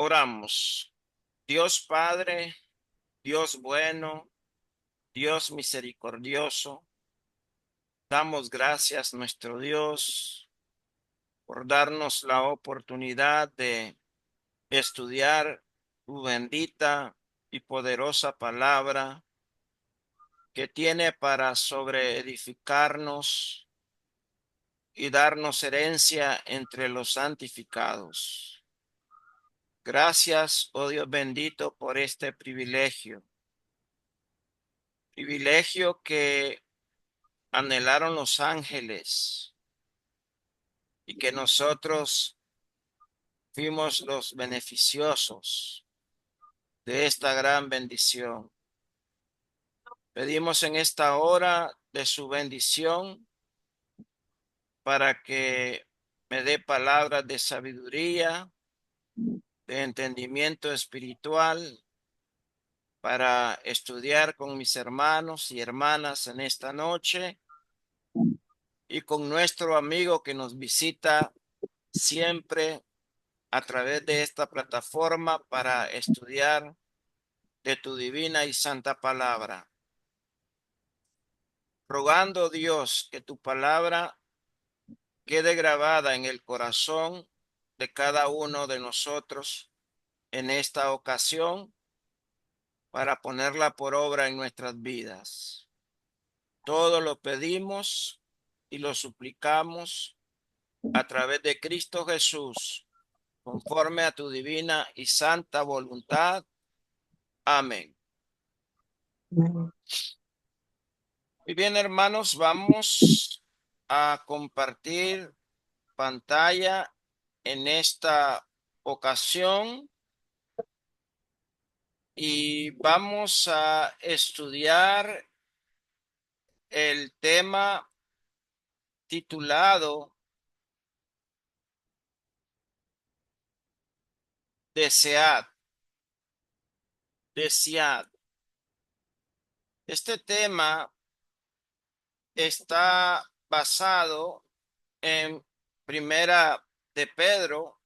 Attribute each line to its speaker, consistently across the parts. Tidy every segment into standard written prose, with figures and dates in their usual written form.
Speaker 1: Oramos. Dios Padre, Dios bueno, Dios misericordioso, damos gracias, nuestro Dios, por darnos la oportunidad de estudiar tu bendita y poderosa palabra que tiene para sobreedificarnos y darnos herencia entre los santificados. Gracias, oh Dios bendito, por este privilegio que anhelaron los ángeles y que nosotros fuimos los beneficiosos de esta gran bendición. Pedimos en esta hora de su bendición para que me dé palabras de sabiduría, de entendimiento espiritual para estudiar con mis hermanos y hermanas en esta noche y con nuestro amigo que nos visita siempre a través de esta plataforma para estudiar de tu divina y santa palabra. Rogando, Dios, que tu palabra quede grabada en el corazón de cada uno de nosotros en esta ocasión para ponerla por obra en nuestras vidas. Todo lo pedimos y lo suplicamos a través de Cristo Jesús, conforme a tu divina y santa voluntad. Amén.
Speaker 2: Amén.
Speaker 1: Muy bien, hermanos, vamos a compartir pantalla en esta ocasión y vamos a estudiar el tema titulado Desead, desead. Este tema está basado en Primera de Pedro,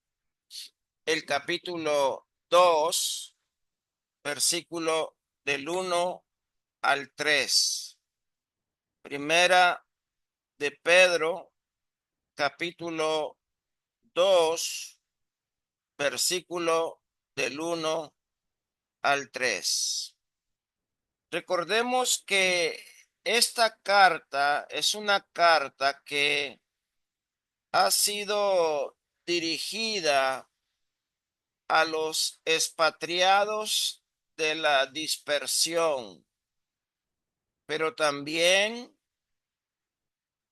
Speaker 1: el capítulo 2, versículo del 1 al 3. Primera de Pedro, capítulo 2, versículo del 1 al 3. Recordemos que esta carta es una carta que ha sido dirigida a los expatriados de la dispersión, pero también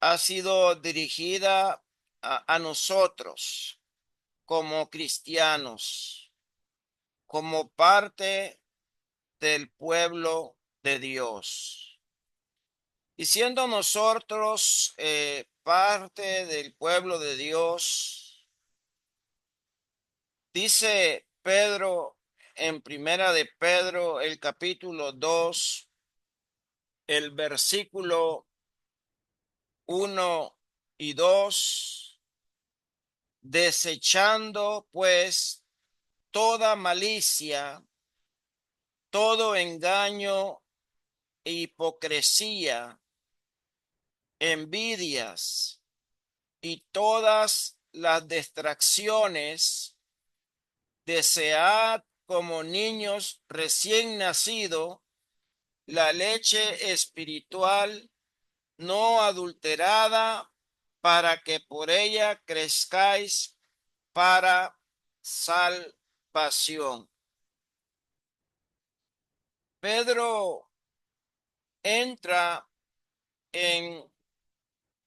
Speaker 1: ha sido dirigida a nosotros como cristianos, como parte del pueblo de Dios. Y siendo nosotros parte del pueblo de Dios, dice Pedro en Primera de Pedro, el capítulo 2, el versículo 1 y 2, desechando pues toda malicia, todo engaño e hipocresía, envidias y todas las distracciones, desead como niños recién nacidos la leche espiritual no adulterada, para que por ella crezcáis para salvación. Pedro entra en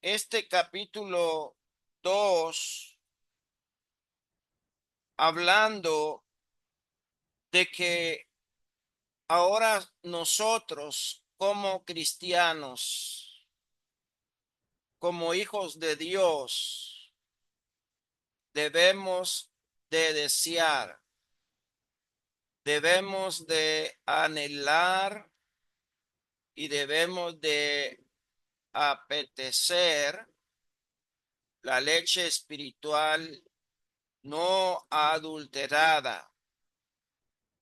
Speaker 1: este capítulo 2 hablando de que ahora nosotros como cristianos, como hijos de Dios, debemos de desear, debemos de anhelar y debemos de apetecer la leche espiritual no adulterada.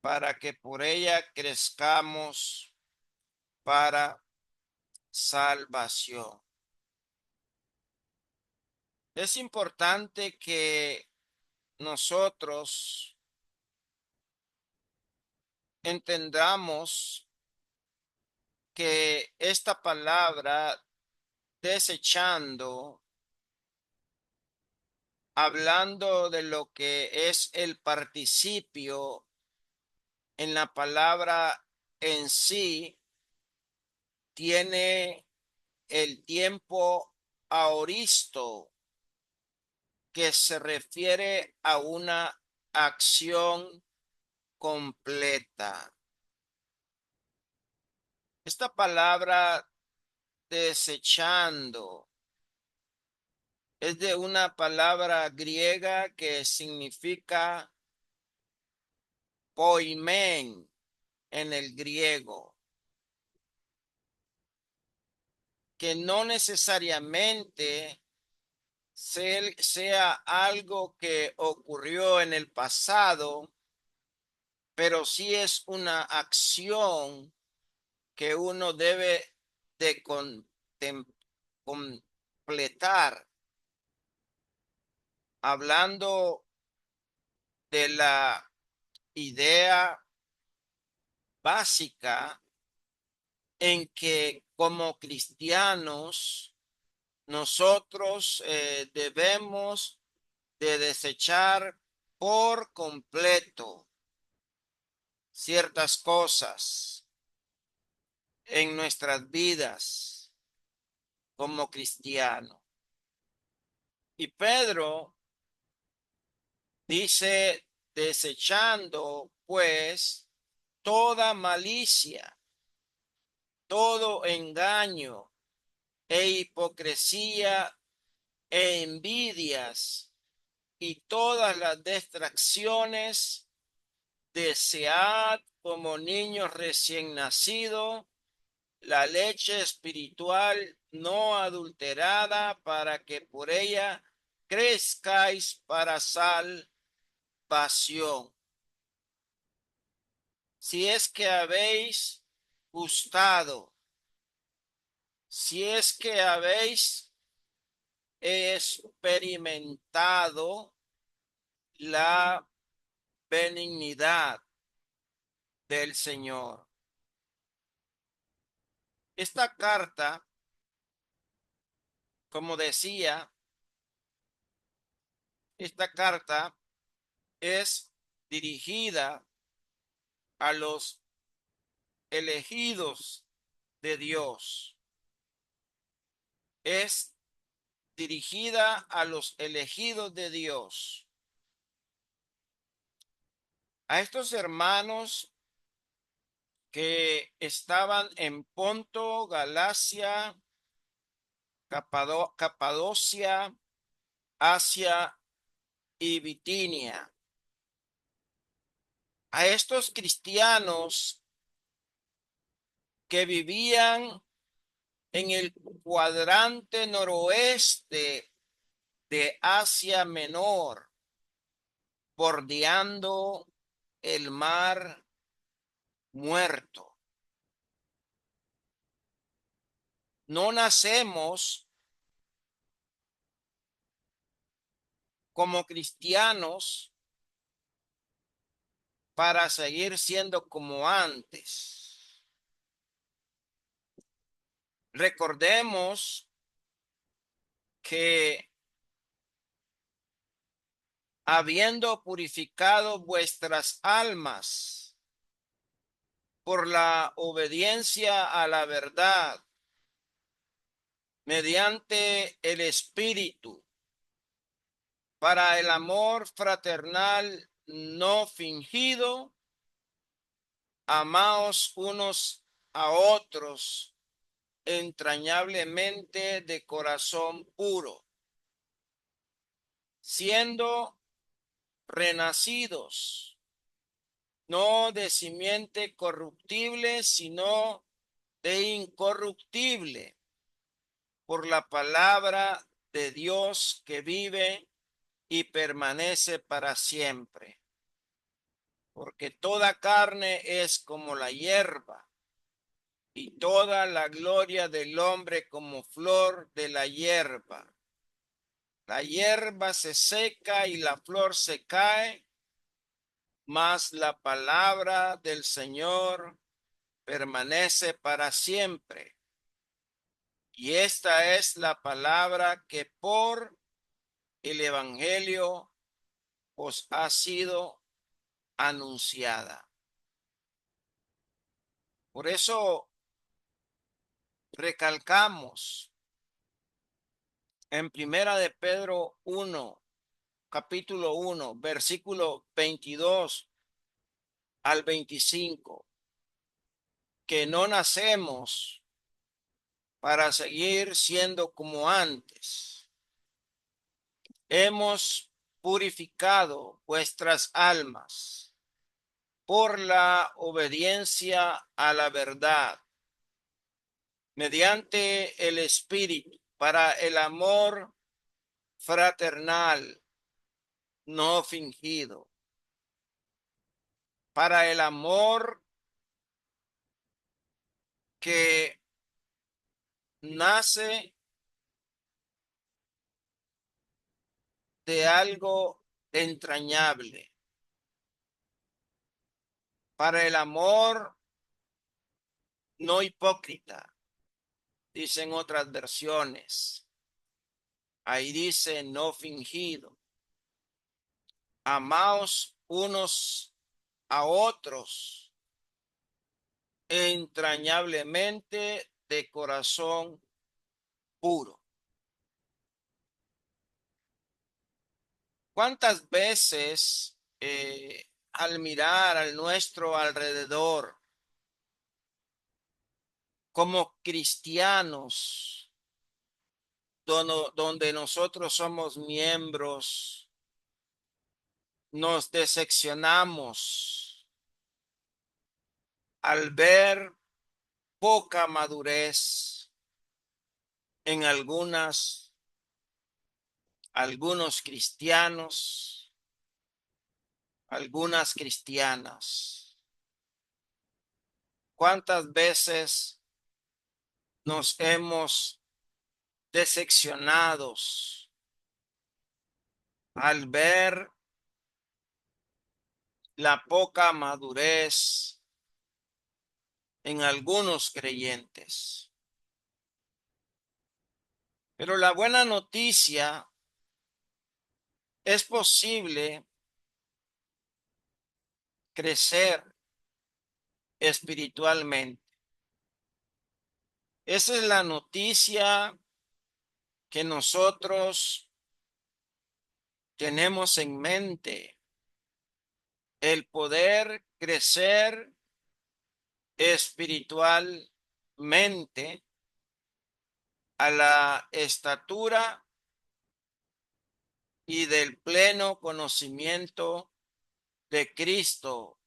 Speaker 1: para que por ella crezcamos para salvación. Es importante que nosotros entendamos que esta palabra desechando, hablando de lo que es el participio en la palabra en sí, tiene el tiempo aoristo, que se refiere a una acción completa. Esta palabra desechando es de una palabra griega que significa poimen en el griego, que no necesariamente sea algo que ocurrió en el pasado, pero sí es una acción que uno debe de completar, hablando de la idea básica en que como cristianos nosotros debemos de desechar por completo ciertas cosas en nuestras vidas como cristiano. Y Pedro dice, desechando pues toda malicia, todo engaño e hipocresía e envidias y todas las distracciones, desead como niños recién nacidos la leche espiritual no adulterada, para que por ella crezcáis para salvación. Si es que habéis gustado, si es que habéis experimentado la benignidad del Señor. Esta carta, como decía, esta carta es dirigida a los elegidos de Dios. Es dirigida a los elegidos de Dios. A estos hermanos que estaban en Ponto, Galacia, Capadocia, Asia y Bitinia. A estos cristianos que vivían en el cuadrante noroeste de Asia Menor, bordeando el mar Muerto. No nacemos como cristianos para seguir siendo como antes. Recordemos que habiendo purificado vuestras almas por la obediencia a la verdad, mediante el Espíritu, para el amor fraternal no fingido, amaos unos a otros entrañablemente de corazón puro, siendo renacidos, no de simiente corruptible, sino de incorruptible, por la palabra de Dios que vive y permanece para siempre. porque toda carne es como la hierba, y toda la gloria del hombre como flor de la hierba. La hierba se seca y la flor se cae, mas la palabra del Señor permanece para siempre. Y esta es la palabra que por el Evangelio os ha sido anunciada. Por eso recalcamos en Primera de Pedro 1, capítulo 1, versículo 22 al 25, que no nacemos para seguir siendo como antes. Hemos purificado vuestras almas por la obediencia a la verdad, mediante el Espíritu, para el amor fraternal no fingido, para el amor que nace de algo entrañable, para el amor no hipócrita, dicen otras versiones. Ahí dice no fingido. Amaos unos a otros entrañablemente de corazón puro. ¿Cuántas veces al mirar al nuestro alrededor como cristianos, donde nosotros somos miembros, nos decepcionamos al ver poca madurez en algunos cristianos, algunas cristianas? ¿Cuántas veces nos hemos decepcionados al ver la poca madurez en algunos creyentes? Pero la buena noticia, es posible crecer espiritualmente. Esa es la noticia que nosotros tenemos en mente, el poder crecer espiritualmente a la estatura y del pleno conocimiento de Cristo,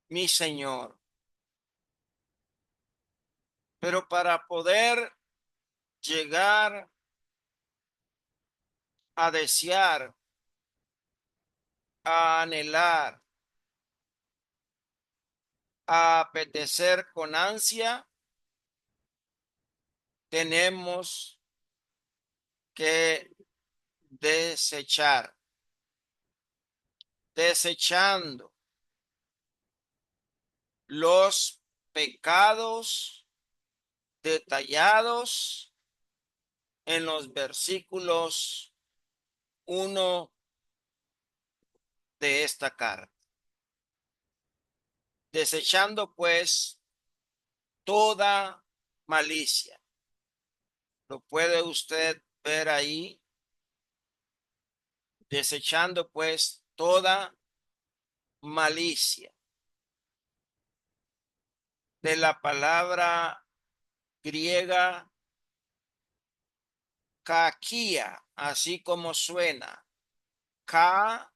Speaker 1: mi Señor. Pero para poder llegar a desear, a anhelar, a apetecer con ansia, tenemos que desechar, desechando los pecados detallados en los versículos 1 de esta carta. Desechando pues toda malicia. Lo puede usted ver ahí. Desechando pues toda malicia. De la palabra griega kakia, así como suena. K,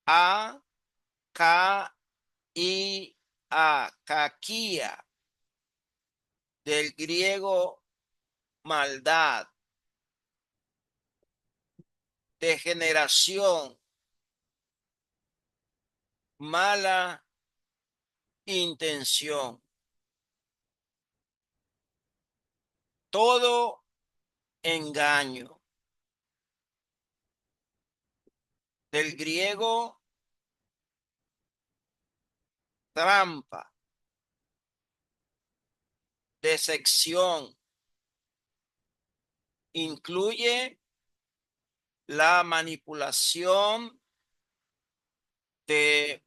Speaker 1: A, K, I, A, kakia, del griego maldad, degeneración, mala intención. Todo engaño. Del griego trampa, decepción, incluye la manipulación de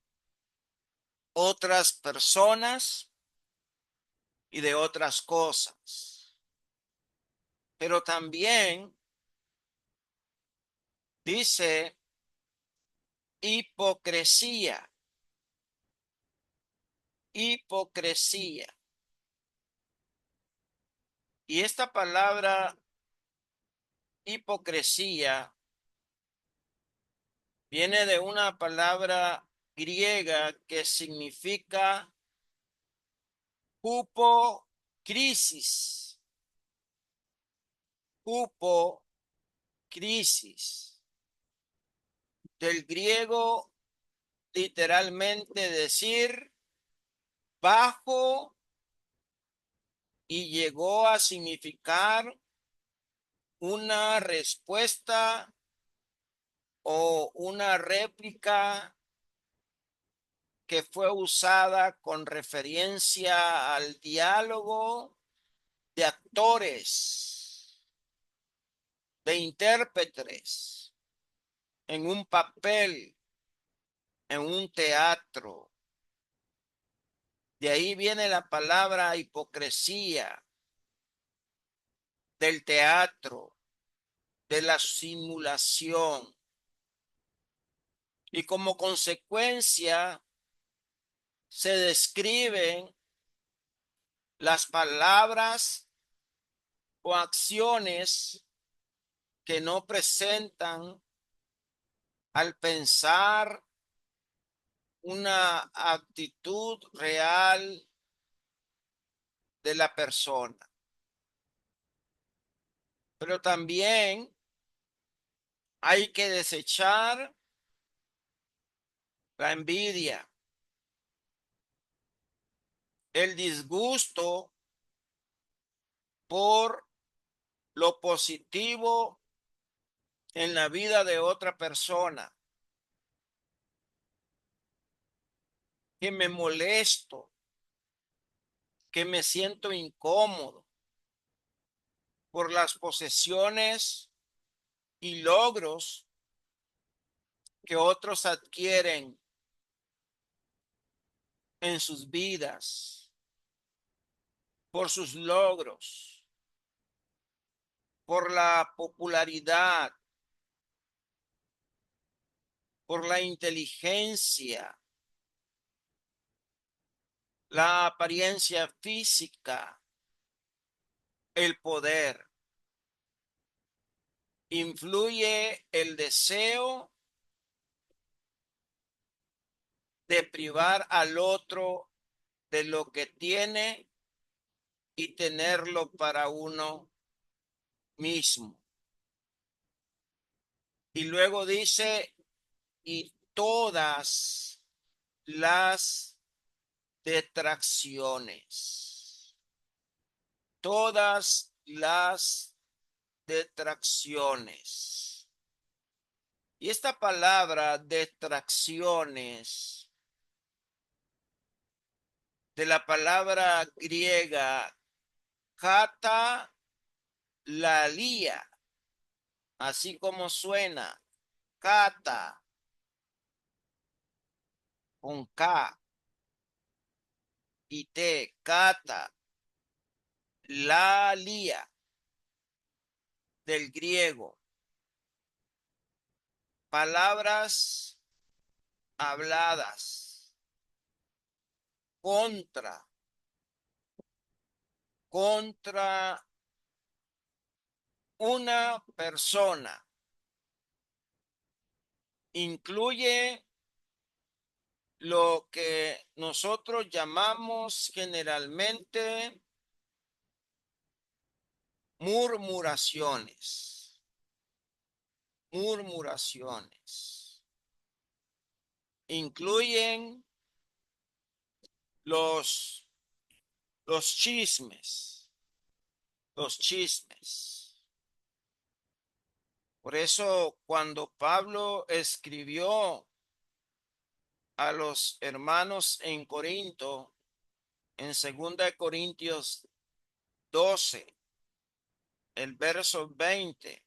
Speaker 1: otras personas y de otras cosas. Pero también dice hipocresía, hipocresía. Y esta palabra hipocresía viene de una palabra griega que significa hupocrisis, hupocrisis. Del griego literalmente decir bajo y llegó a significar una respuesta o una réplica que fue usada con referencia al diálogo de actores, de intérpretes en un papel, en un teatro. De ahí viene la palabra hipocresía, del teatro, de la simulación. Y como consecuencia se describen las palabras o acciones que no presentan al pensar una actitud real de la persona. Pero también hay que desechar la envidia, el disgusto por lo positivo en la vida de otra persona, que me molesto, que me siento incómodo por las posesiones y logros que otros adquieren en sus vidas, por sus logros, por la popularidad, por la inteligencia, la apariencia física, el poder. Influye el deseo de privar al otro de lo que tiene y tenerlo para uno mismo. Y luego dice, y todas las detracciones, todas las detracciones. Y esta palabra detracciones, de la palabra griega kata lalia, así como suena, kata con K y T, kata lalia, del griego, palabras habladas contra, contra una persona. Incluye lo que nosotros llamamos generalmente murmuraciones, murmuraciones. incluyen los, los chismes, los chismes. Por eso cuando Pablo escribió a los hermanos en Corinto, en 2 Corintios 12, el verso 20,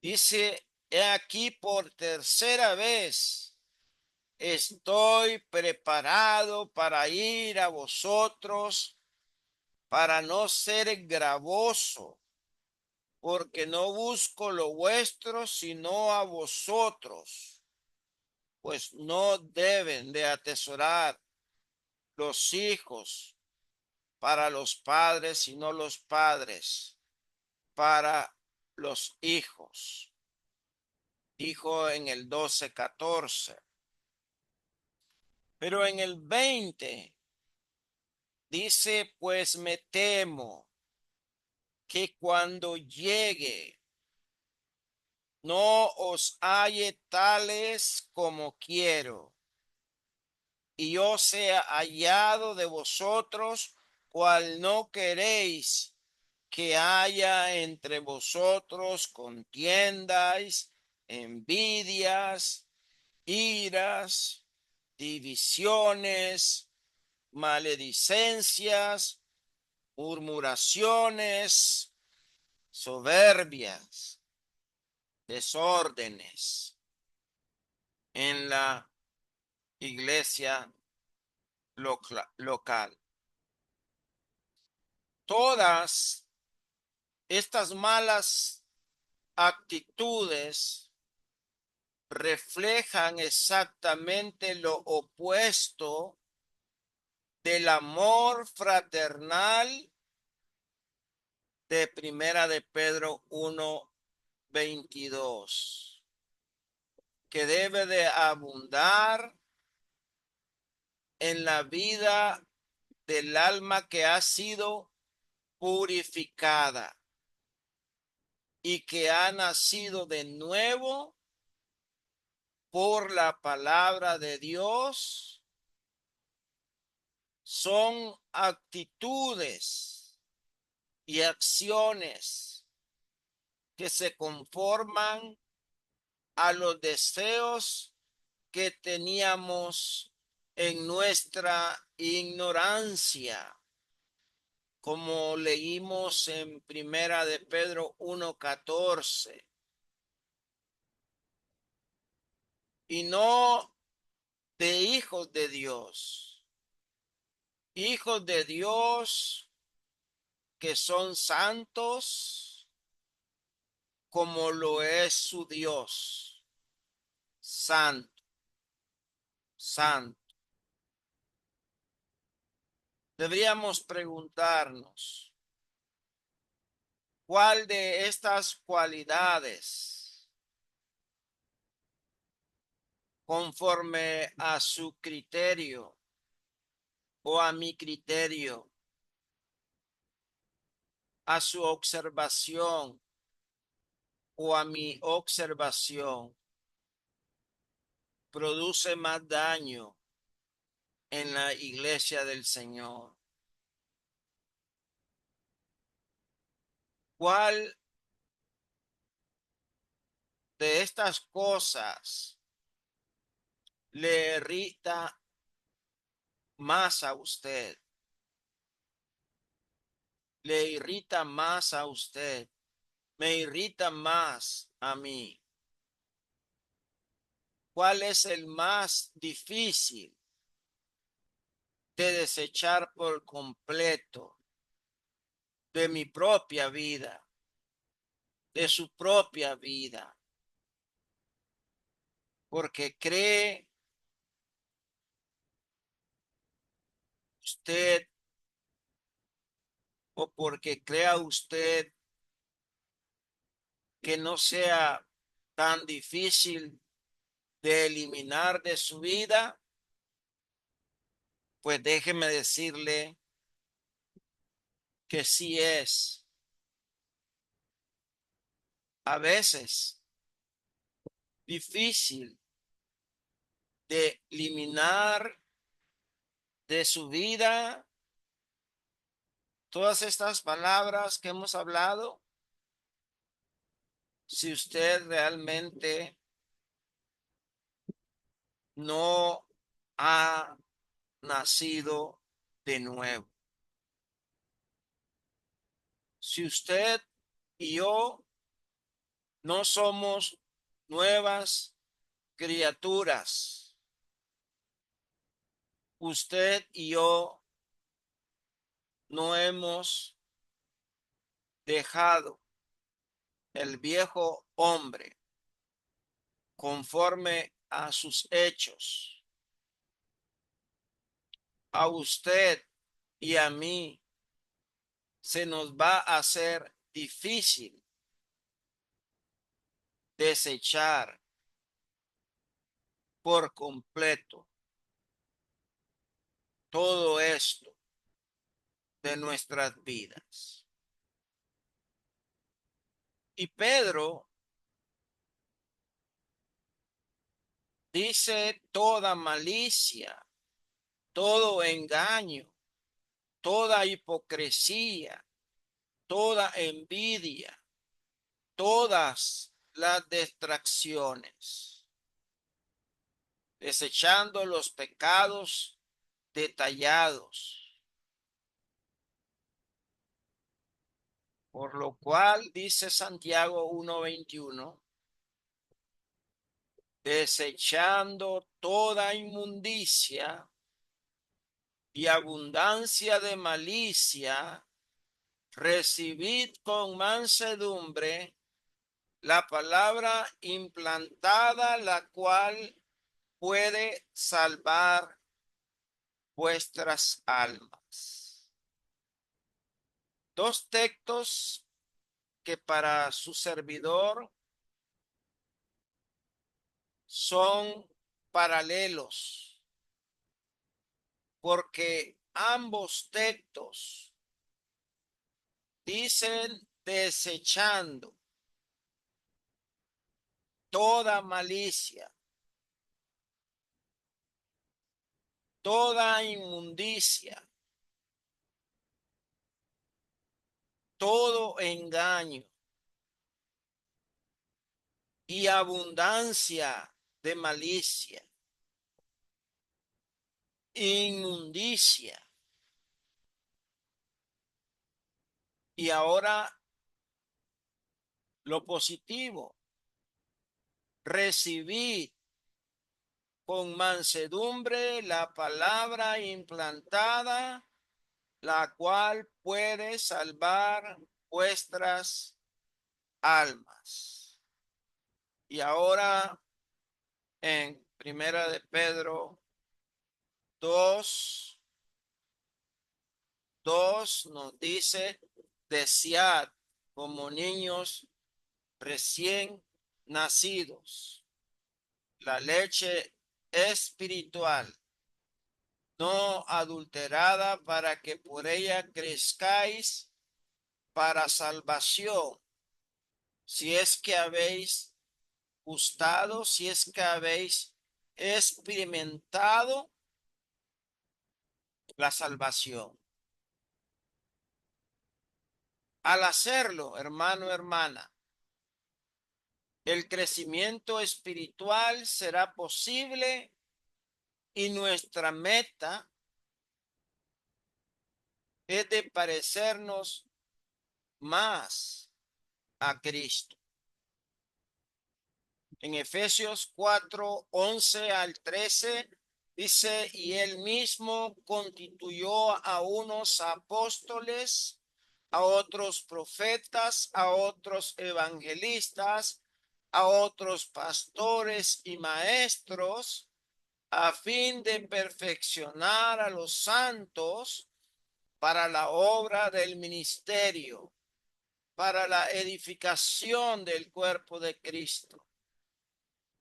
Speaker 1: dice: he aquí por tercera vez estoy preparado para ir a vosotros, para no ser gravoso, porque no busco lo vuestro, sino a vosotros, pues no deben de atesorar los hijos para los padres, sino los padres para los hijos. Dijo en el 12:14. Pero en el 20 dice: pues me temo que cuando llegue no os halle tales como quiero, y yo sea hallado de vosotros, cual no queréis que haya entre vosotros contiendas, envidias, iras, divisiones, maledicencias, murmuraciones, soberbias, desórdenes en la iglesia local. Todas estas malas actitudes reflejan exactamente lo opuesto del amor fraternal de Primera de Pedro 1:22, que debe de abundar en la vida del alma que ha sido purificada y que ha nacido de nuevo por la palabra de Dios. Son actitudes y acciones que se conforman a los deseos que teníamos en nuestra ignorancia, como leímos en Primera de Pedro 1:14, y no de hijos de Dios que son santos como lo es su Dios, santo, santo. Deberíamos preguntarnos, ¿cuál de estas cualidades, conforme a su criterio o a mi criterio, a su observación o a mi observación, produce más daño en la iglesia del Señor? ¿Cuál de estas cosas le irrita más a usted? Le irrita más a usted, me irrita más a mí. ¿Cuál es el más difícil de desechar por completo de mi propia vida, de su propia vida? Porque cree usted, o porque crea usted que no sea tan difícil de eliminar de su vida, pues déjeme decirle que sí es. A veces difícil de eliminar de su vida todas estas palabras que hemos hablado, si usted realmente no ha nacido de nuevo. Si usted y yo no somos nuevas criaturas, usted y yo no hemos dejado el viejo hombre conforme a sus hechos. A usted y a mí se nos va a hacer difícil desechar por completo todo esto de nuestras vidas. Y Pedro dice toda malicia, todo engaño, toda hipocresía, toda envidia, todas las distracciones, desechando los pecados detallados. Por lo cual, dice Santiago 1:21, desechando toda inmundicia y abundancia de malicia, recibid con mansedumbre la palabra implantada, la cual puede salvar vuestras almas. Dos textos que para su servidor son paralelos, porque ambos textos dicen desechando toda malicia, toda inmundicia, todo engaño y abundancia de malicia, inmundicia. Y ahora lo positivo, recibid con mansedumbre la palabra implantada, la cual puede salvar vuestras almas. Y ahora en Primera de Pedro 2, 2 nos dice, desead como niños recién nacidos la leche espiritual, no adulterada, para que por ella crezcáis para salvación, si es que habéis gustado, si es que habéis experimentado la salvación. Al hacerlo, hermano, hermana, el crecimiento espiritual será posible y nuestra meta es de parecernos más a Cristo. En Efesios 4:11-13 dice, y él mismo constituyó a unos apóstoles, a otros profetas, a otros evangelistas, a otros pastores y maestros, a fin de perfeccionar a los santos para la obra del ministerio, para la edificación del cuerpo de Cristo,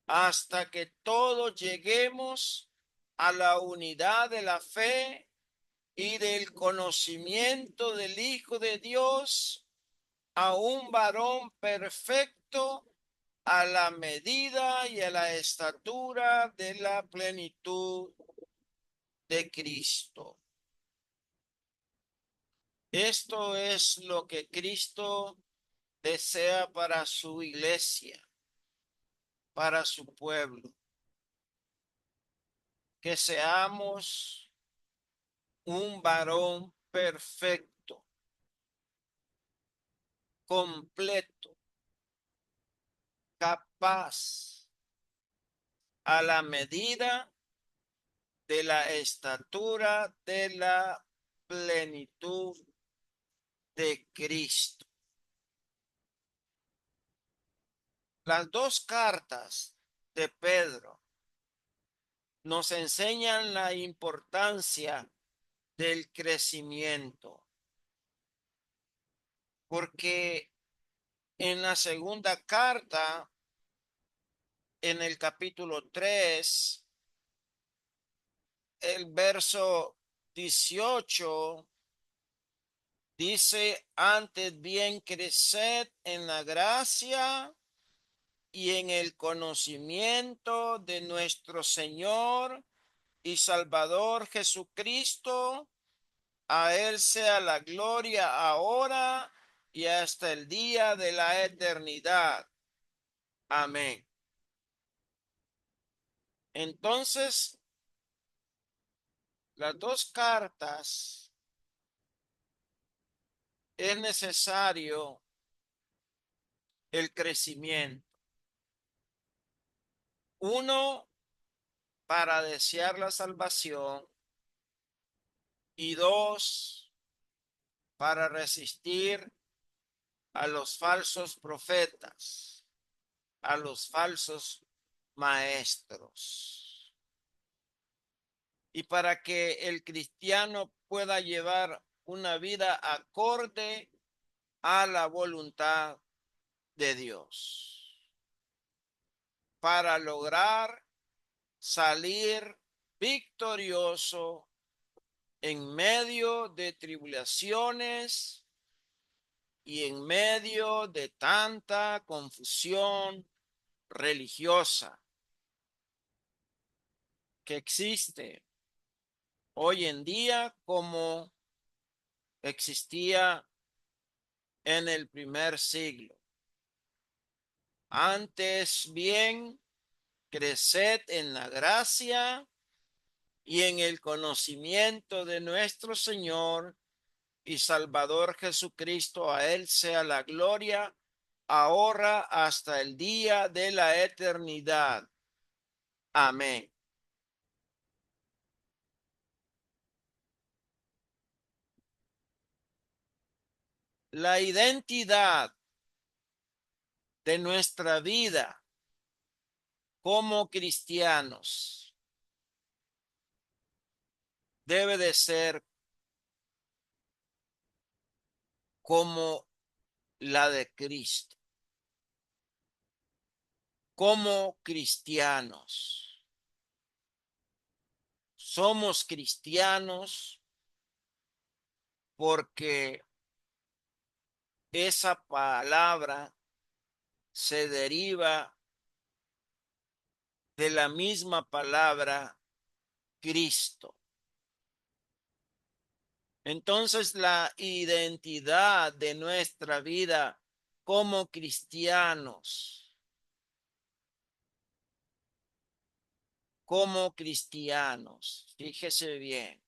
Speaker 1: hasta que todos lleguemos a la unidad de la fe y del conocimiento del Hijo de Dios, a un varón perfecto, a la medida y a la estatura de la plenitud de Cristo. Esto es lo que Cristo desea para su iglesia, para su pueblo, que seamos un varón perfecto, completo, capaz, a la medida de la estatura de la plenitud de Cristo. Las dos cartas de Pedro nos enseñan la importancia del crecimiento, porque en la segunda carta, en el capítulo 3, el verso 18, dice: antes bien creced en la gracia y en el conocimiento de nuestro Señor y Salvador Jesucristo. A Él sea la gloria ahora y hasta el día de la eternidad. Amén. Entonces, las dos cartas es necesario el crecimiento. Uno, para desear la salvación, y dos, para resistir a los falsos profetas, a los falsos maestros. Y para que el cristiano pueda llevar una vida acorde a la voluntad de Dios, para lograr salir victorioso en medio de tribulaciones y en medio de tanta confusión religiosa que existe hoy en día, como existía en el primer siglo. Antes bien, creced en la gracia y en el conocimiento de nuestro Señor y Salvador Jesucristo. A Él sea la gloria ahora hasta el día de la eternidad. Amén. La identidad de nuestra vida como cristianos debe de ser como la de Cristo. Como cristianos, somos cristianos porque esa palabra se deriva de la misma palabra Cristo. Entonces, la identidad de nuestra vida como cristianos, fíjese bien,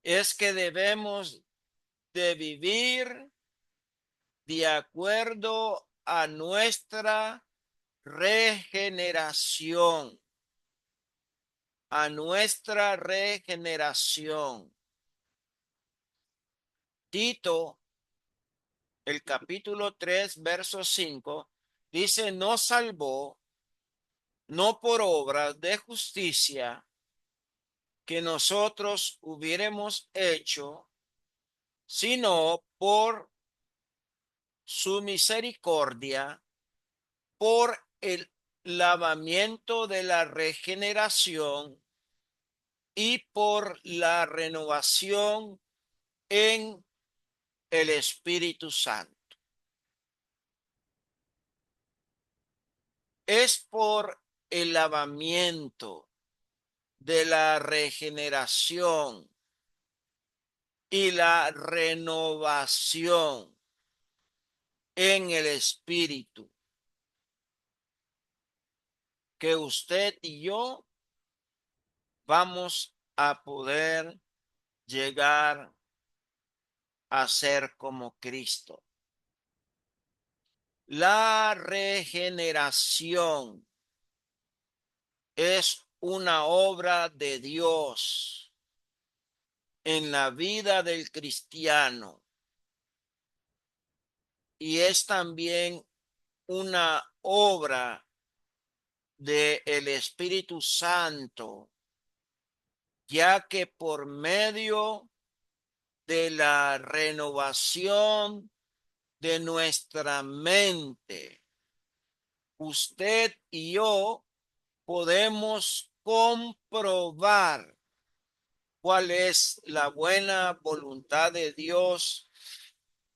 Speaker 1: es que debemos de vivir de acuerdo a nuestra regeneración, a nuestra regeneración. Tito, el capítulo 3, verso 5, dice: nos salvó no por obras de justicia que nosotros hubiéramos hecho, sino por su misericordia, por el lavamiento de la regeneración y por la renovación en el Espíritu Santo. es por el lavamiento de la regeneración y la renovación en el espíritu que usted y yo vamos a poder llegar a ser como Cristo. La regeneración es una obra de Dios en la vida del cristiano y es también una obra del Espíritu Santo, ya que por medio de la renovación de nuestra mente, usted y yo podemos comprobar cuál es la buena voluntad de Dios,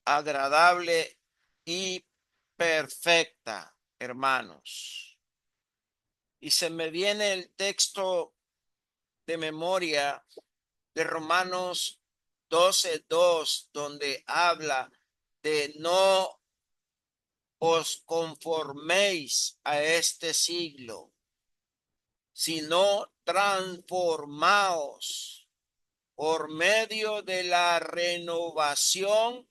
Speaker 1: agradable y perfecta, hermanos. Y se me viene el texto de memoria de Romanos 12:2, donde habla de no os conforméis a este siglo, sino transformaos por medio de la renovación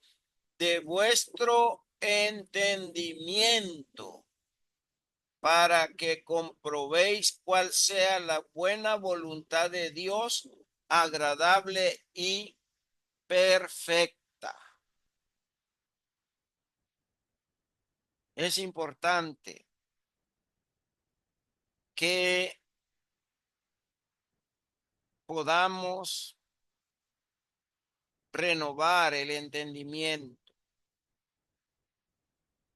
Speaker 1: de vuestro entendimiento, para que comprobéis cuál sea la buena voluntad de Dios, agradable y perfecta. Es importante que podamos renovar el entendimiento,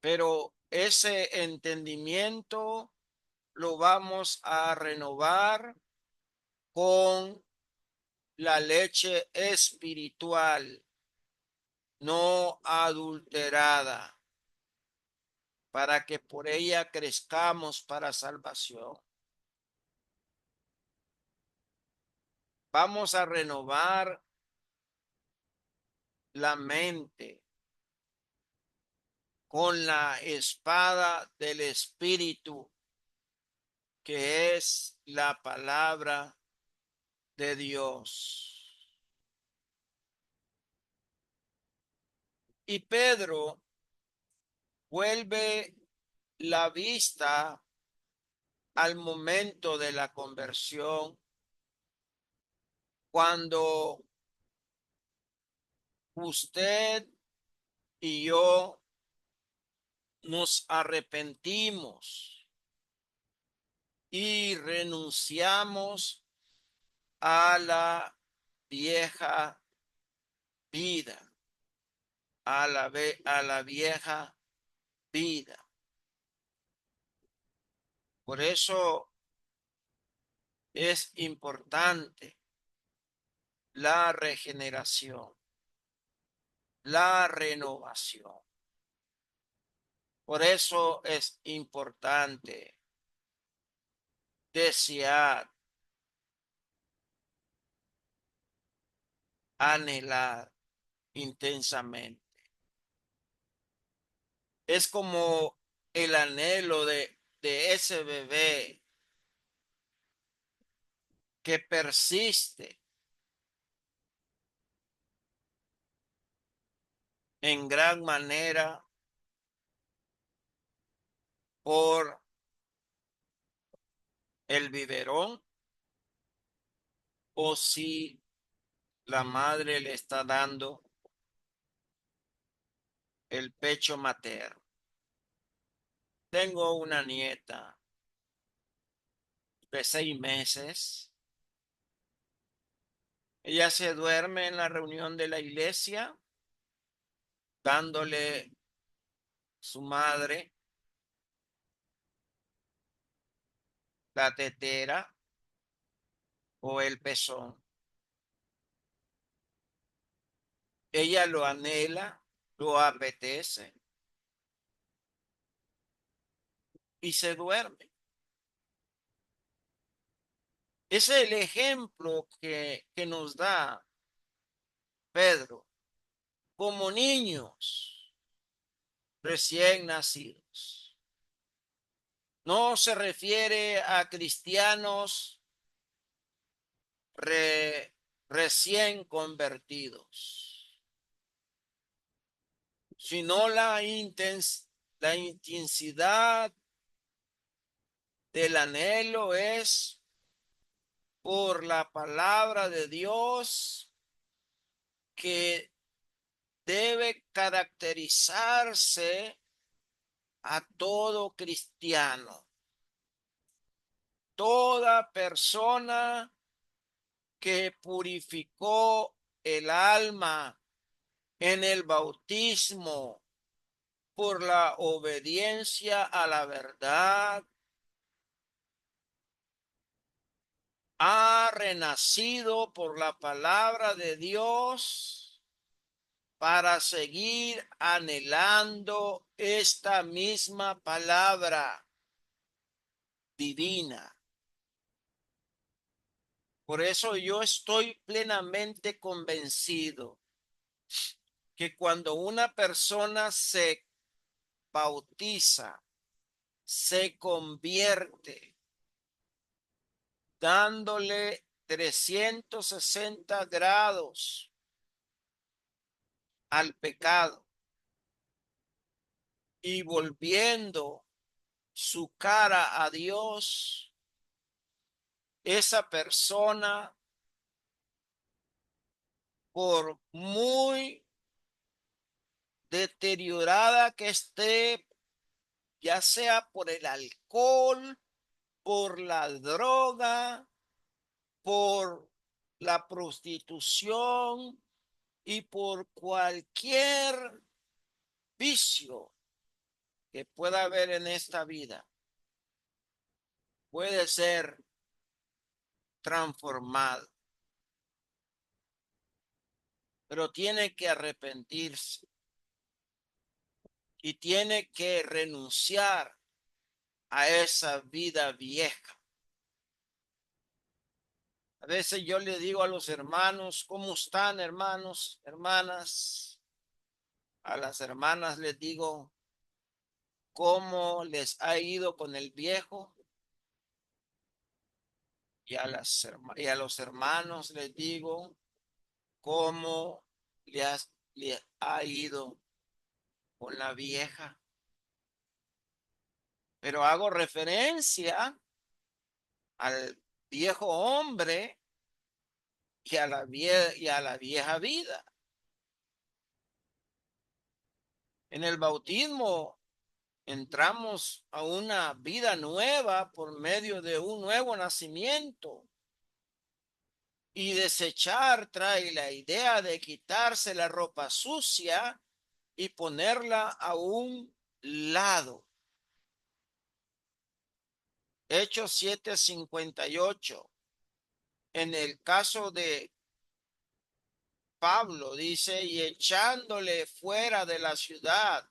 Speaker 1: pero ese entendimiento lo vamos a renovar con la leche espiritual, no adulterada, para que por ella crezcamos para salvación. Vamos a renovar la mente con la espada del Espíritu, que es la palabra de Dios. Y Pedro vuelve la vista al momento de la conversión, cuando usted y yo nos arrepentimos y renunciamos a la vieja vida, a la vieja vida. Por eso es importante la regeneración, la renovación. Por eso es importante desear, anhelar intensamente. Es como el anhelo de ese bebé que persiste en gran manera por el biberón, o si la madre le está dando el pecho materno. Tengo una nieta de 6 meses. Ella se duerme en la reunión de la iglesia, dándole su madre la tetera o el pezón. Ella lo anhela, lo apetece, y se duerme. Ese es el ejemplo que nos da Pedro como niños recién nacidos. No se refiere a cristianos recién convertidos, sino la intensidad del anhelo es por la palabra de Dios que debe caracterizarse a todo cristiano, toda persona que purificó el alma en el bautismo por la obediencia a la verdad, ha renacido por la palabra de Dios para seguir anhelando esta misma palabra divina. Por eso yo estoy plenamente convencido que cuando una persona se bautiza, se convierte, dándole 360 grados al pecado y volviendo su cara a Dios, esa persona, por muy deteriorada que esté, ya sea por el alcohol, por la droga, por la prostitución y por cualquier vicio que pueda haber en esta vida, puede ser transformado, pero tiene que arrepentirse y tiene que renunciar a esa vida vieja. A veces yo le digo a los hermanos, ¿cómo están, hermanos, hermanas? A las hermanas les digo, ¿cómo les ha ido con el viejo? Y a los hermanos les digo, ¿cómo le ha ido con la vieja? Pero hago referencia al viejo hombre y a la vieja vida. En el bautismo entramos a una vida nueva por medio de un nuevo nacimiento. Y desechar trae la idea de quitarse la ropa sucia y ponerla a un lado. Hechos 7:58. En el caso de Pablo dice, y echándole fuera de la ciudad,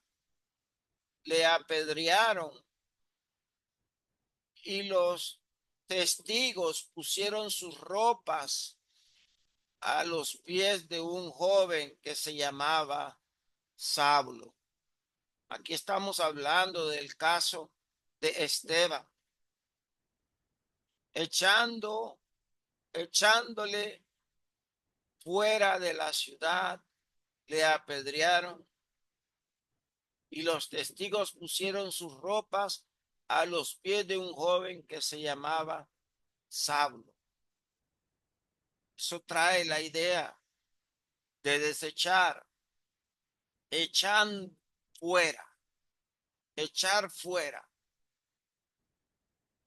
Speaker 1: le apedrearon y los testigos pusieron sus ropas a los pies de un joven que se llamaba Saulo. Aquí estamos hablando del caso de Esteban, echándole fuera de la ciudad, le apedrearon y los testigos pusieron sus ropas a los pies de un joven que se llamaba Saulo. Eso trae la idea de desechar, echar fuera, echar fuera.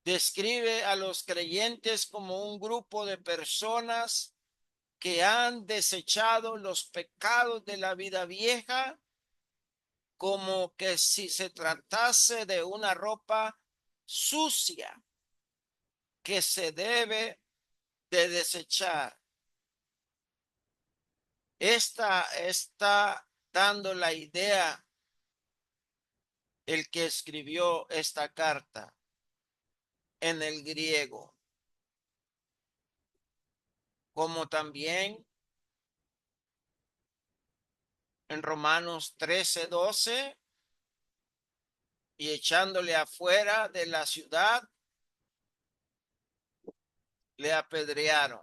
Speaker 1: Describe a los creyentes como un grupo de personas que han desechado los pecados de la vida vieja, como que si se tratase de una ropa sucia que se debe de desechar. Esta está dando la idea el que escribió esta carta en el griego, como también en Romanos 13:12, y echándole afuera de la ciudad, le apedrearon.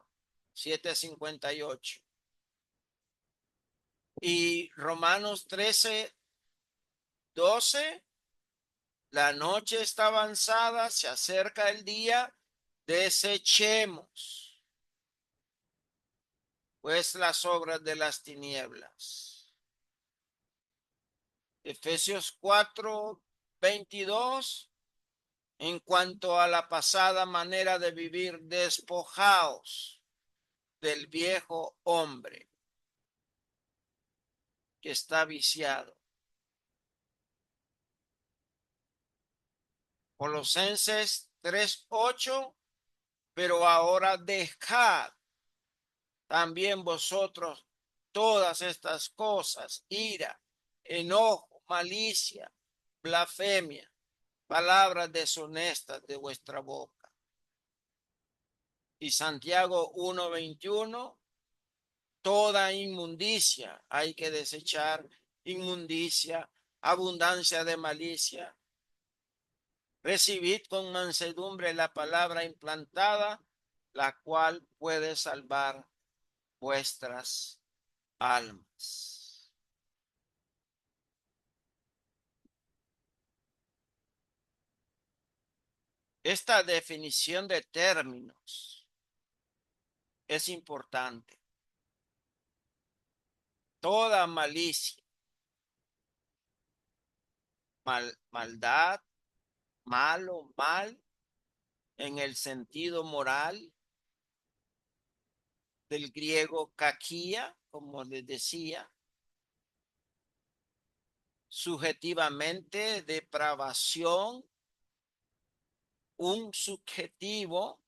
Speaker 1: 7:58. Y Romanos 13:12, la noche está avanzada, se acerca el día, desechemos pues las obras de las tinieblas. Efesios 4:22, en cuanto a la pasada manera de vivir, despojaos del viejo hombre que está viciado. Colosenses 3:8, pero ahora dejad también vosotros todas estas cosas: ira, enojo, malicia, blasfemia, palabras deshonestas de vuestra boca. Y Santiago 1:21, toda inmundicia hay que desechar, inmundicia, abundancia de malicia. Recibid con mansedumbre la palabra implantada, la cual puede salvar vuestras almas. Esta definición de términos es importante. Toda malicia, maldad, malo, mal, en el sentido moral del griego kakia, como les decía, subjetivamente, depravación, un subjetivo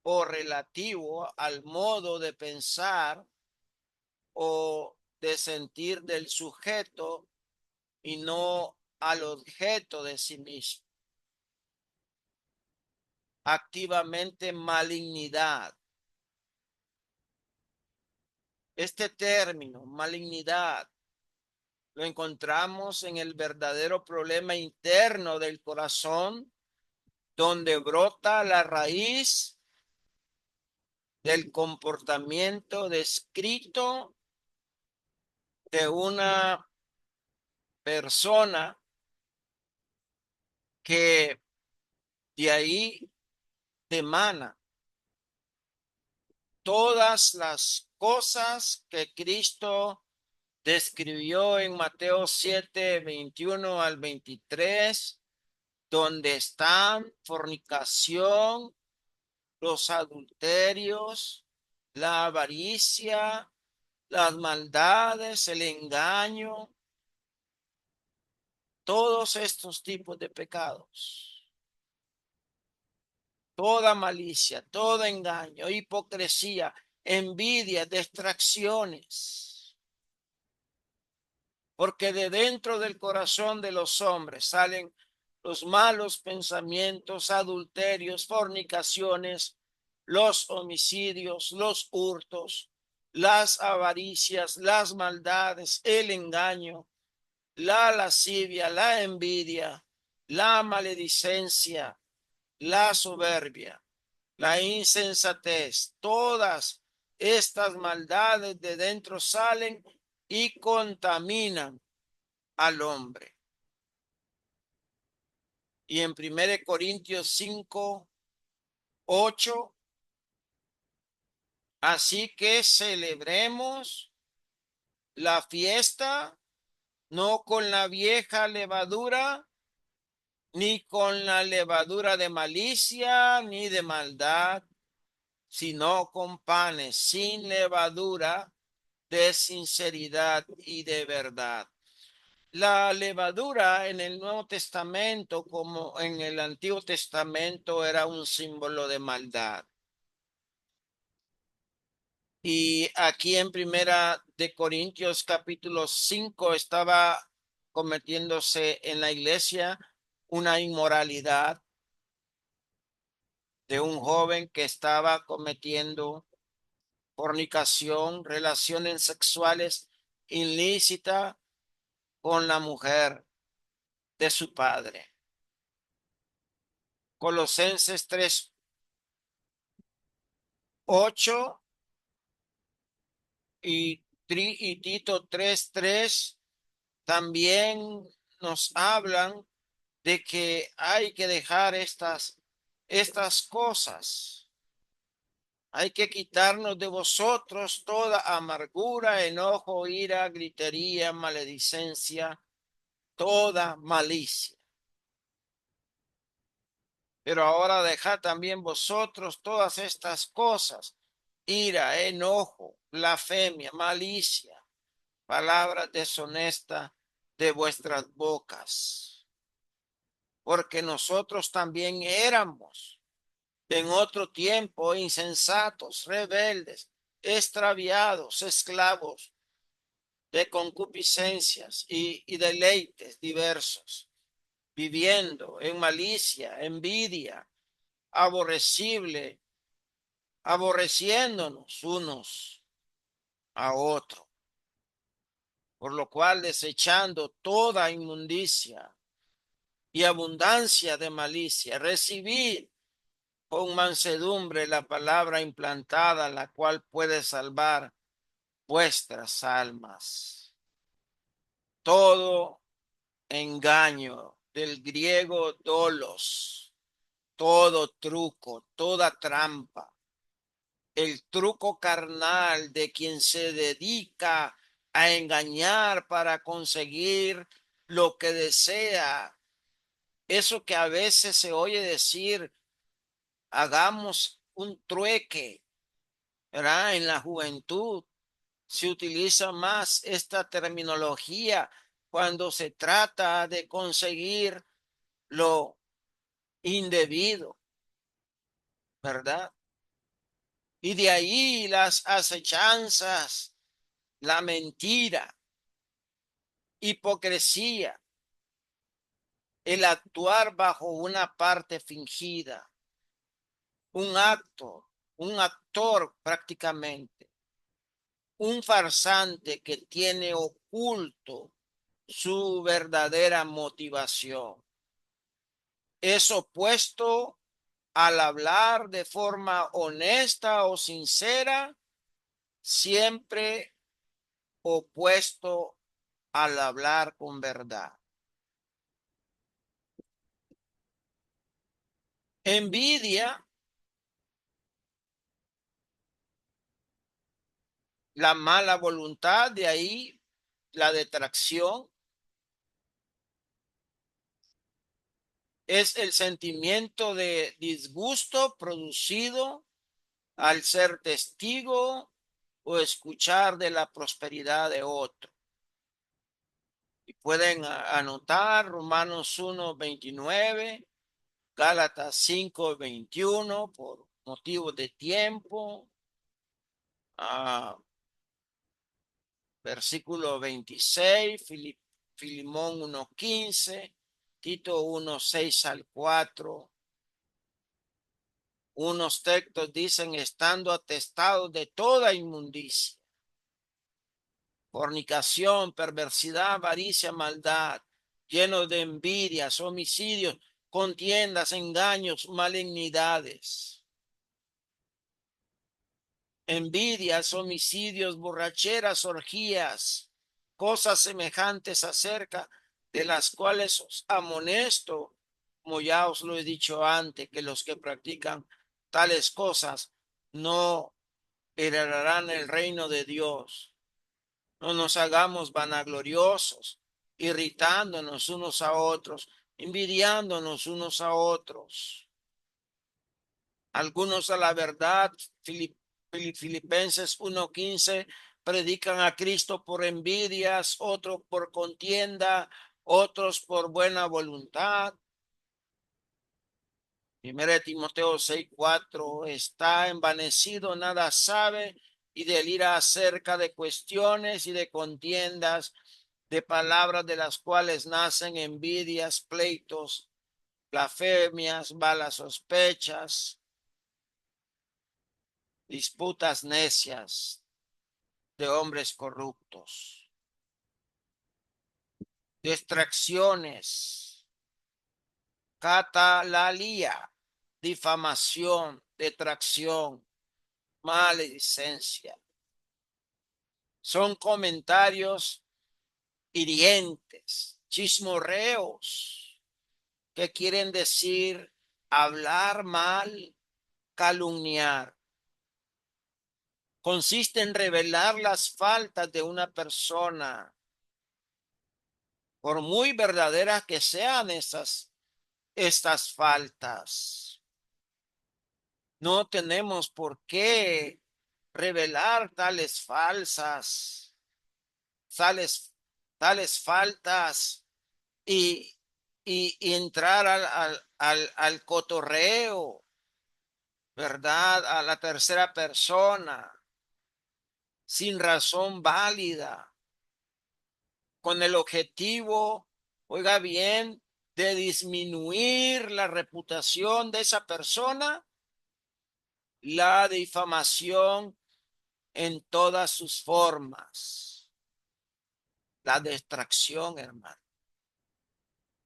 Speaker 1: o relativo al modo de pensar o de sentir del sujeto y no al objeto de sí mismo. Activamente, malignidad. Este término, malignidad, lo encontramos en el verdadero problema interno del corazón, donde brota la raíz del comportamiento descrito de una persona que de ahí emana todas las cosas que Cristo describió en Mateo 7:21 al 23, donde están fornicación, los adulterios, la avaricia, las maldades, el engaño, todos estos tipos de pecados, toda malicia, todo engaño, hipocresía, envidia, distracciones, porque de dentro del corazón de los hombres salen los malos pensamientos, adulterios, fornicaciones, los homicidios, los hurtos, las avaricias, las maldades, el engaño, la lascivia, la envidia, la maledicencia, la soberbia, la insensatez. Todas estas maldades de dentro salen y contaminan al hombre. Y en 1 Corintios 5:8, así que celebremos la fiesta no con la vieja levadura, ni con la levadura de malicia, ni de maldad, sino con panes sin levadura, de sinceridad y de verdad. La levadura en el Nuevo Testamento, como en el Antiguo Testamento, era un símbolo de maldad. Y aquí en Primera de Corintios capítulo 5 estaba cometiéndose en la iglesia una inmoralidad de un joven que estaba cometiendo fornicación, relaciones sexuales ilícitas con la mujer de su padre. Colosenses 3:8 y Tito 3:3 también nos hablan de que hay que dejar estas cosas. Hay que quitarnos de vosotros toda amargura, enojo, ira, gritería, maledicencia, toda malicia. Pero ahora dejad también vosotros todas estas cosas: ira, enojo, blasfemia, malicia, palabras deshonestas de vuestras bocas. Porque nosotros también éramos en otro tiempo insensatos, rebeldes, extraviados, esclavos de concupiscencias y deleites diversos, viviendo en malicia, envidia, aborrecible, aborreciéndonos unos a otros, por lo cual desechando toda inmundicia y abundancia de malicia, recibid con mansedumbre la palabra implantada, la cual puede salvar vuestras almas. Todo engaño, del griego dolos, todo truco, toda trampa, el truco carnal de quien se dedica a engañar para conseguir lo que desea. Eso que a veces se oye decir: hagamos un trueque, ¿verdad? En la juventud se utiliza más esta terminología cuando se trata de conseguir lo indebido, ¿verdad? Y de ahí las acechanzas, la mentira, hipocresía, el actuar bajo una parte fingida, un acto, un actor prácticamente, un farsante que tiene oculto su verdadera motivación. Es opuesto al hablar de forma honesta o sincera, siempre opuesto al hablar con verdad. Envidia, la mala voluntad, de ahí la detracción, es el sentimiento de disgusto producido al ser testigo o escuchar de la prosperidad de otro. Y pueden anotar Romanos 1:29, Gálatas 5:21 por motivos de tiempo, versículo 26, Filimón 1:15, Tito 1:6-4. Unos textos dicen: estando atestados de toda inmundicia, fornicación, perversidad, avaricia, maldad, llenos de envidias, homicidios, contiendas, engaños, malignidades, envidias, homicidios, borracheras, orgías, cosas semejantes acerca de las cuales os amonesto, como ya os lo he dicho antes, que los que practican tales cosas no heredarán el reino de Dios. No nos hagamos vanagloriosos, irritándonos unos a otros, envidiándonos unos a otros. Algunos a la verdad, Filipenses 1:15, predican a Cristo por envidias, otros por contienda, otros por buena voluntad. 1 Timoteo 6:4, está envanecido, nada sabe, y del ira acerca de cuestiones y de contiendas, de palabras de las cuales nacen envidias, pleitos, blasfemias, malas sospechas, disputas necias de hombres corruptos, distracciones, catalalía, difamación, detracción, maledicencia. Son comentarios hirientes, chismorreos, que quieren decir hablar mal, calumniar. Consiste en revelar las faltas de una persona, por muy verdaderas que sean estas faltas. No tenemos por qué revelar tales, tales faltas y, y entrar al cotorreo, ¿verdad? A la tercera persona, sin razón válida, con el objetivo, oiga bien, de disminuir la reputación de esa persona, la difamación en todas sus formas, la distracción, hermano.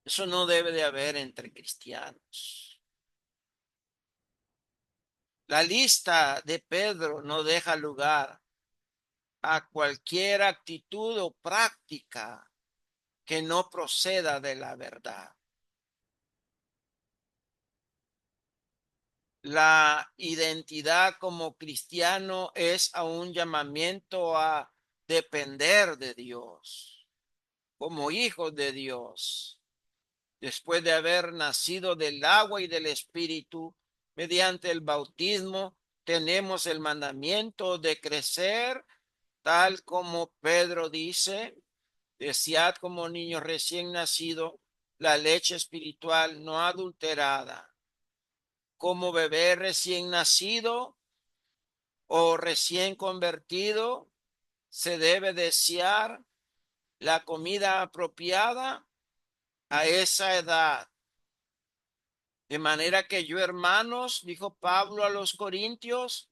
Speaker 1: Eso no debe de haber entre cristianos. La lista de Pedro no deja lugar a cualquier actitud o práctica que no proceda de la verdad. La identidad como cristiano es a un llamamiento a depender de Dios, como hijos de Dios, después de haber nacido del agua y del espíritu, mediante el bautismo, tenemos el mandamiento de crecer, tal como Pedro dice, desead como niños recién nacidos la leche espiritual no adulterada, como bebé recién nacido o recién convertido, se debe desear la comida apropiada a esa edad. De manera que yo, hermanos, dijo Pablo a los Corintios,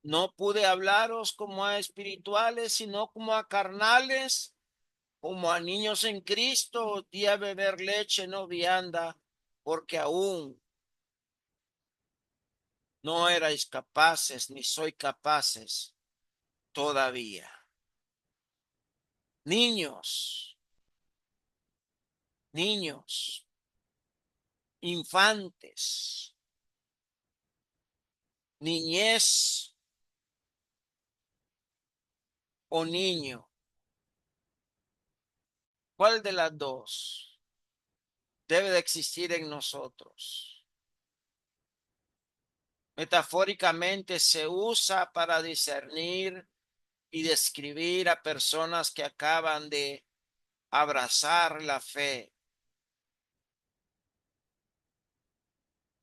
Speaker 1: no pude hablaros como a espirituales, sino como a carnales, como a niños en Cristo. Os di a beber leche, no vianda, porque aún no erais capaces, ni soy capaces todavía. Niños, niños, infantes, niñez o niño. ¿Cuál de las dos debe de existir en nosotros? Metafóricamente se usa para discernir y describir a personas que acaban de abrazar la fe.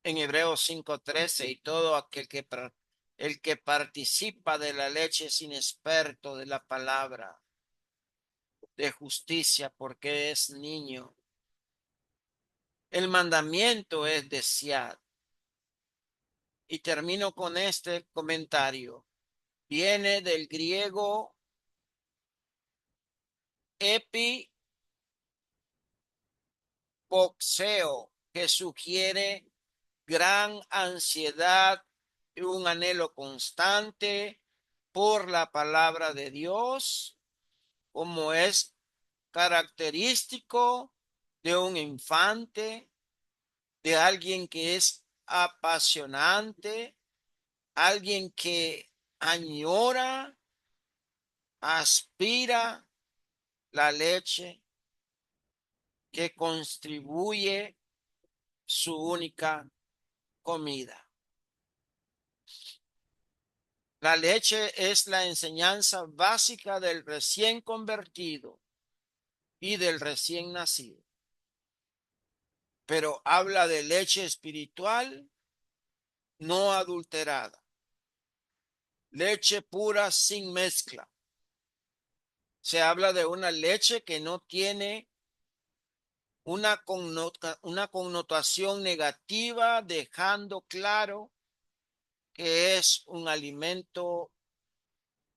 Speaker 1: En Hebreos 5:13, y todo aquel el que participa de la leche es inexperto de la palabra de justicia, porque es niño. El mandamiento es desear. Y termino con este comentario. Viene del griego epipoxeo, que sugiere gran ansiedad y un anhelo constante por la palabra de Dios, como es característico de un infante, de alguien que es apasionante, alguien que añora, aspira la leche, que contribuye su única comida. La leche es la enseñanza básica del recién convertido y del recién nacido, pero habla de leche espiritual no adulterada. leche pura sin mezcla. Se habla de una leche que no tiene una connotación negativa, dejando claro que es un alimento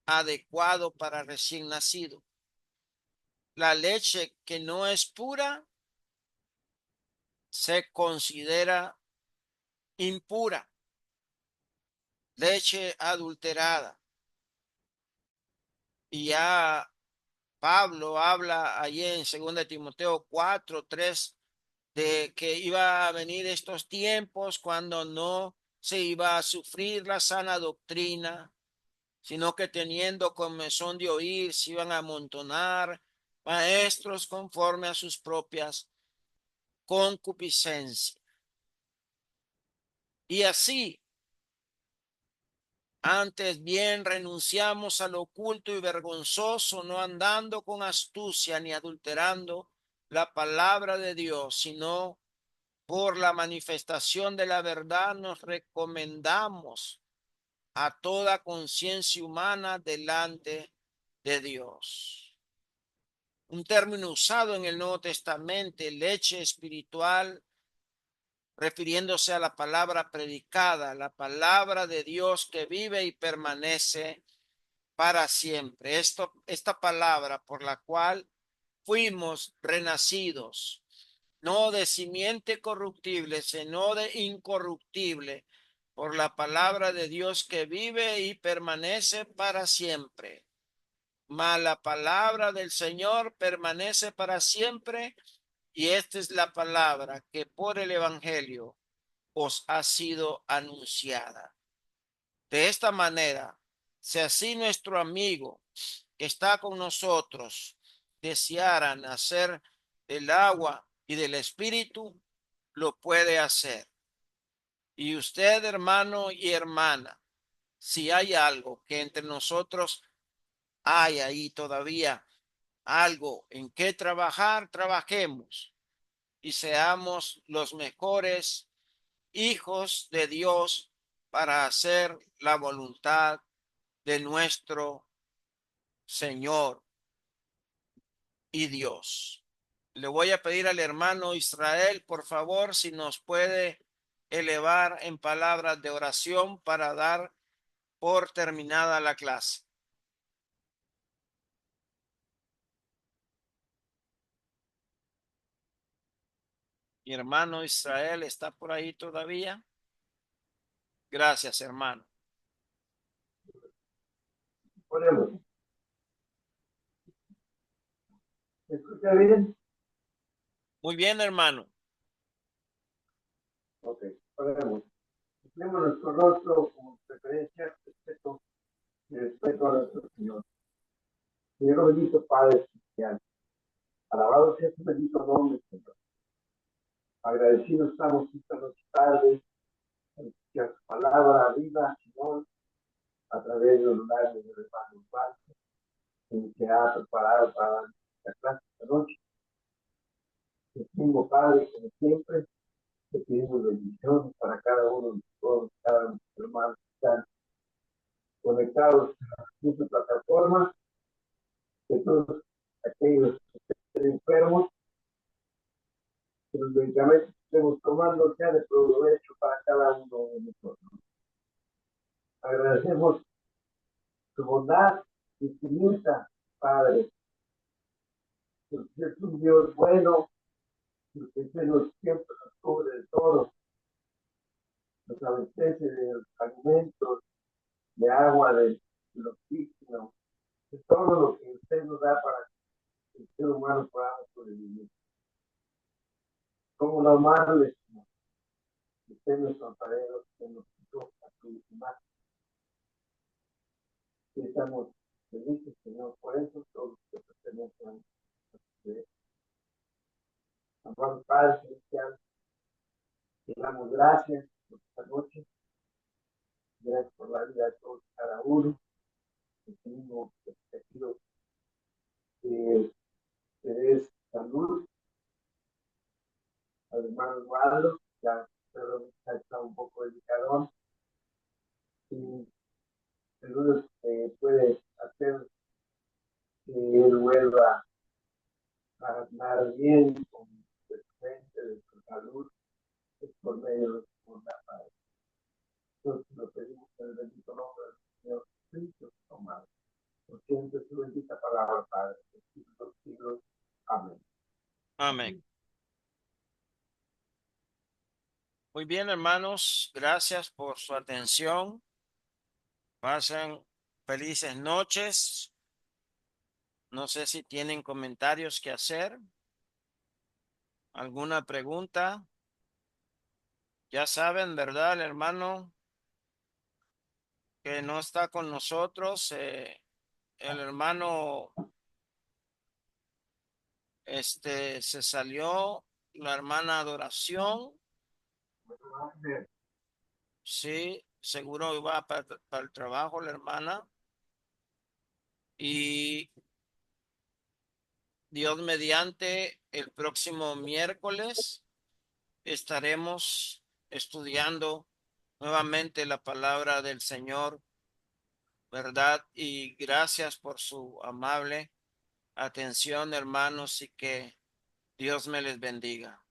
Speaker 1: adecuado para recién nacido. La leche que no es pura se considera impura, leche adulterada. Y ya Pablo habla allí en 2 Timoteo 4:3 de que iba a venir estos tiempos cuando no se iba a sufrir la sana doctrina, sino que teniendo comezón de oír, se iban a amontonar maestros conforme a sus propias concupiscencias. Y así, antes bien renunciamos al oculto y vergonzoso, no andando con astucia ni adulterando la palabra de Dios, sino por la manifestación de la verdad nos recomendamos a toda conciencia humana delante de Dios. Un término usado en el Nuevo Testamento, leche espiritual, refiriéndose a la palabra predicada, la palabra de Dios que vive y permanece para siempre. Esta palabra por la cual fuimos renacidos, no de simiente corruptible, sino de incorruptible, por la palabra de Dios que vive y permanece para siempre. Mas la palabra del Señor permanece para siempre, y esta es la palabra que por el Evangelio os ha sido anunciada. De esta manera, si así nuestro amigo que está con nosotros deseara nacer del agua y del espíritu, lo puede hacer. Y usted, hermano y hermana, si hay algo que entre nosotros hay ahí todavía algo en que trabajar, trabajemos y seamos los mejores hijos de Dios para hacer la voluntad de nuestro Señor y Dios. Le voy a pedir al hermano Israel, por favor, si nos puede elevar en palabras de oración para dar por terminada la clase. Mi hermano Israel está por ahí todavía. Gracias, hermano.
Speaker 3: Oremos. ¿Me escucha bien?
Speaker 1: Muy bien, hermano.
Speaker 3: Ok, oremos. Tenemos nuestro rostro como preferencia, respeto y respeto a nuestro Señor. Señor bendito Padre Celestial, alabado sea tu bendito nombre, Señor. Agradecidos estamos esta noche tarde, que a tu palabra viva, Señor, a través de los labios del hermano Osvaldo, que se ha preparado para dar esta clase esta noche. Te pedimos, Padre, como siempre, te pedimos bendiciones para cada uno de todos, cada uno de nuestros hermanos que están conectados a esta plataforma, que todos aquellos que estén enfermos, que los medicamentos que estemos tomando sean de provecho para cada uno de nosotros. Agradecemos tu bondad infinita, Padre, porque es un Dios bueno, porque nos siempre nos cubre de todo, nos abastece de los alimentos, de agua, del oxígeno, de todo lo que usted nos da para que el ser humano pueda sobrevivir. ¿Cómo no amarles? Usted es nuestro alfarero, que nos quitó a su imagen. Y estamos felices, Señor, por eso todos los que pertenecen a usted. Amado Padre Celestial, te damos gracias por esta noche, gracias por la vida de todos y cada uno. Te pedimos, te pido que te des salud al hermano Eduardo, ya pero está un poco delicado, y el lunes puede hacer que él vuelva a andar bien con su mente, de su salud, es por medio de su bondad, Padre. Nosotros lo pedimos en el bendito nombre del Señor Jesucristo, amado. Por siempre su bendita palabra, Padre, de los siglos. Amén.
Speaker 1: Amén. Muy bien, hermanos, gracias por su atención. Pasen felices noches. No sé si tienen comentarios que hacer, alguna pregunta. Ya saben, ¿verdad? El hermano que no está con nosotros, el hermano se salió, la hermana Adoración, sí, seguro va para el trabajo la hermana. Y Dios mediante, el próximo miércoles estaremos estudiando nuevamente la palabra del Señor, ¿verdad? Y gracias por su amable atención, hermanos, y que Dios me les bendiga.